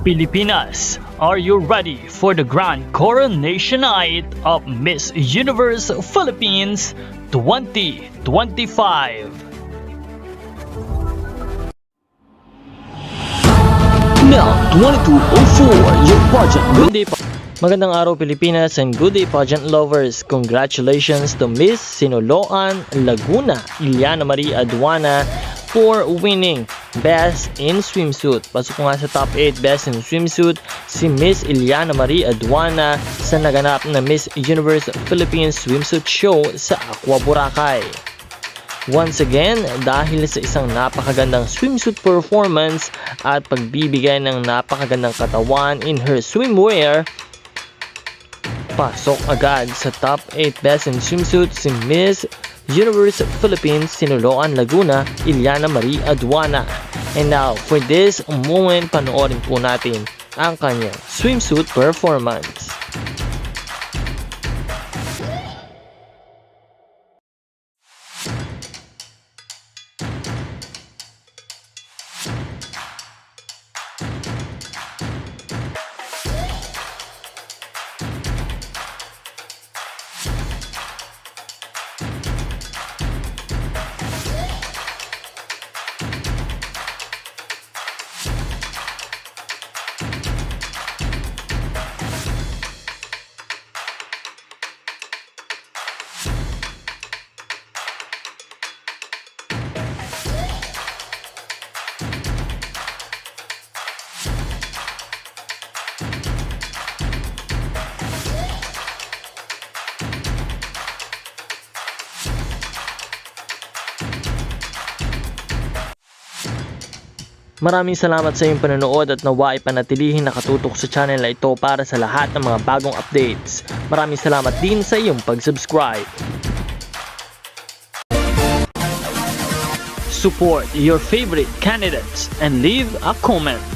Pilipinas, are you ready for the grand coronation night of Miss Universe Philippines 2025? Now, 2204, your pageant. Good day, magandang araw Pilipinas and good day pageant lovers. Congratulations to Miss Sinaloan Laguna, Iliana Marie Aduana, for winning Best in Swimsuit. Pasok nga sa top 8 Best in Swimsuit si Miss Iliana Marie Aduana sa naganap na Miss Universe Philippines Swimsuit Show sa Aqua Boracay. Once again, dahil sa isang napakagandang swimsuit performance at pagbibigay ng napakagandang katawan in her swimwear, pasok agad sa top 8 Best in Swimsuit si Miss Universe Philippines Sinaloan Laguna, Iliana Marie Aduana. And now, for this moment, panoorin po natin ang kanyang swimsuit performance. Maraming salamat sa iyong panonood at nawa ay panatilihin nakatutok sa channel na ito para sa lahat ng mga bagong updates. Maraming salamat din sa iyong pag-subscribe. Support your favorite candidates and leave a comment.